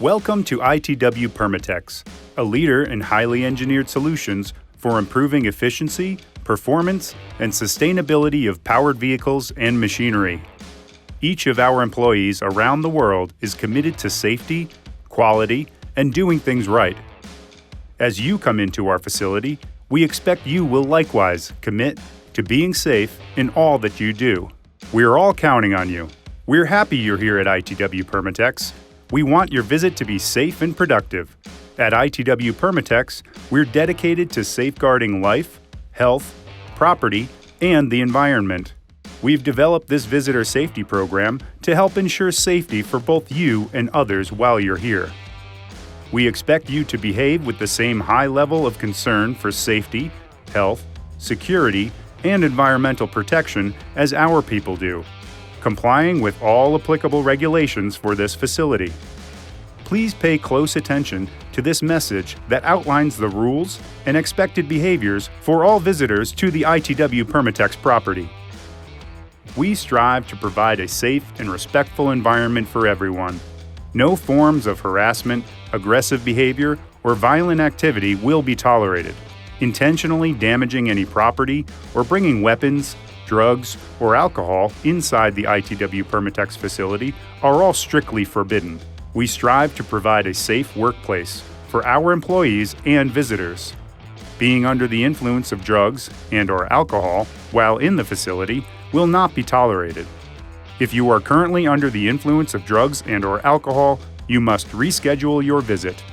Welcome to ITW Permatex, a leader in highly engineered solutions for improving efficiency, performance, and sustainability of powered vehicles and machinery. Each of our employees around the world is committed to safety, quality, and doing things right. As you come into our facility, we expect you will likewise commit to being safe in all that you do. We're all counting on you. We're happy you're here at ITW Permatex. We want your visit to be safe and productive. At ITW Permatex, we're dedicated to safeguarding life, health, property, and the environment. We've developed this visitor safety program to help ensure safety for both you and others while you're here. We expect you to behave with the same high level of concern for safety, health, security, and environmental protection as our people do, complying with all applicable regulations for this facility. Please pay close attention to this message that outlines the rules and expected behaviors for all visitors to the ITW Permatex property. We strive to provide a safe and respectful environment for everyone. No forms of harassment, aggressive behavior, or violent activity will be tolerated. Intentionally damaging any property or bringing weapons, drugs, or alcohol inside the ITW Permatex facility are all strictly forbidden. We strive to provide a safe workplace for our employees and visitors. Being under the influence of drugs and/or alcohol while in the facility will not be tolerated. If you are currently under the influence of drugs and/or alcohol, you must reschedule your visit.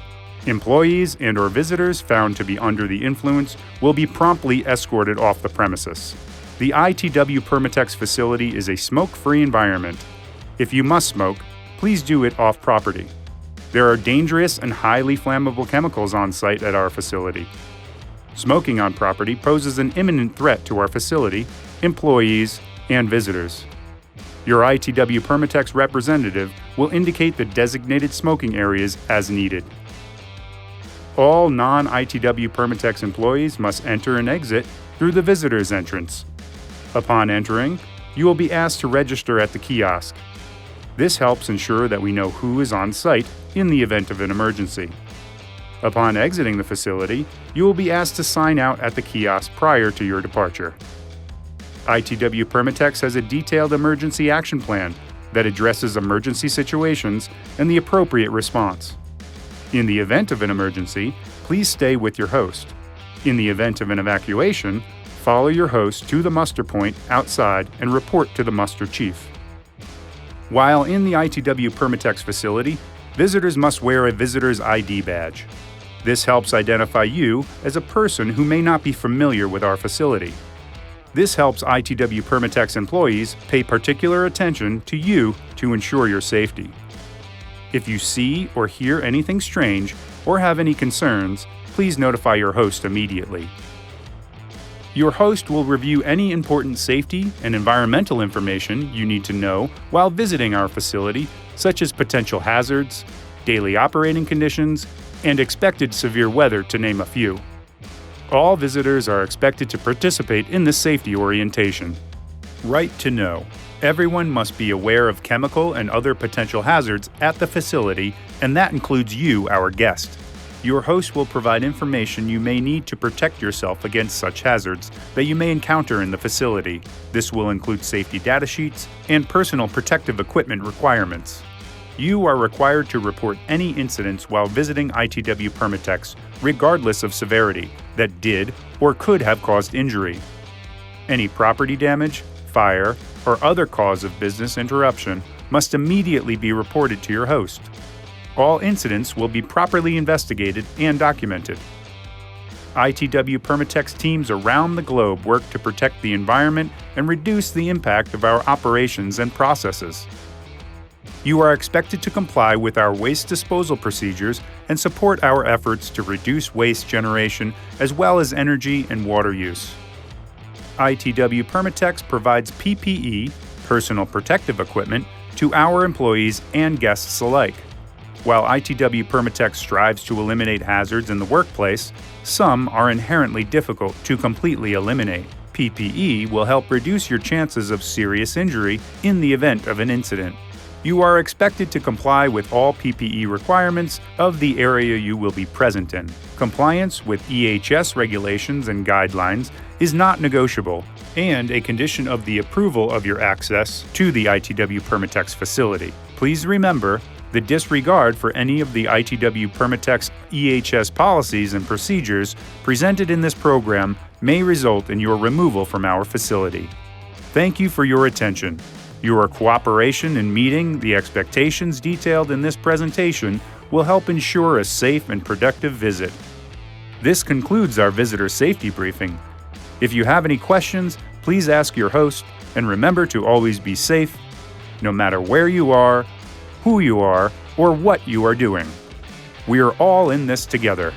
Employees and/or visitors found to be under the influence will be promptly escorted off the premises. The ITW Permatex facility is a smoke-free environment. If you must smoke, please do it off-property. There are dangerous and highly flammable chemicals on site at our facility. Smoking on property poses an imminent threat to our facility, employees, and visitors. Your ITW Permatex representative will indicate the designated smoking areas as needed. All non-ITW Permatex employees must enter and exit through the visitor's entrance. Upon entering, you will be asked to register at the kiosk. This helps ensure that we know who is on site in the event of an emergency. Upon exiting the facility, you will be asked to sign out at the kiosk prior to your departure. ITW Permatex has a detailed emergency action plan that addresses emergency situations and the appropriate response. In the event of an emergency, please stay with your host. In the event of an evacuation, follow your host to the muster point outside and report to the muster chief. While in the ITW Permatex facility, visitors must wear a visitor's ID badge. This helps identify you as a person who may not be familiar with our facility. This helps ITW Permatex employees pay particular attention to you to ensure your safety. If you see or hear anything strange or have any concerns, please notify your host immediately. Your host will review any important safety and environmental information you need to know while visiting our facility, such as potential hazards, daily operating conditions, and expected severe weather, to name a few. All visitors are expected to participate in this safety orientation. Right to know. Everyone must be aware of chemical and other potential hazards at the facility, and that includes you, our guest. Your host will provide information you may need to protect yourself against such hazards that you may encounter in the facility. This will include safety data sheets and personal protective equipment requirements. You are required to report any incidents while visiting ITW Permatex, regardless of severity, that did or could have caused injury. Any property damage, fire, or other cause of business interruption must immediately be reported to your host. All incidents will be properly investigated and documented. ITW Permatex teams around the globe work to protect the environment and reduce the impact of our operations and processes. You are expected to comply with our waste disposal procedures and support our efforts to reduce waste generation as well as energy and water use. ITW Permatex provides PPE, personal protective equipment, to our employees and guests alike. While ITW Permatex strives to eliminate hazards in the workplace, some are inherently difficult to completely eliminate. PPE will help reduce your chances of serious injury in the event of an incident. You are expected to comply with all PPE requirements of the area you will be present in. Compliance with EHS regulations and guidelines is not negotiable and a condition of the approval of your access to the ITW Permatex facility. Please remember, the disregard for any of the ITW Permatex EHS policies and procedures presented in this program may result in your removal from our facility. Thank you for your attention. Your cooperation in meeting the expectations detailed in this presentation will help ensure a safe and productive visit. This concludes our visitor safety briefing. If you have any questions, please ask your host, and remember to always be safe, no matter where you are, who you are, or what you are doing. We are all in this together.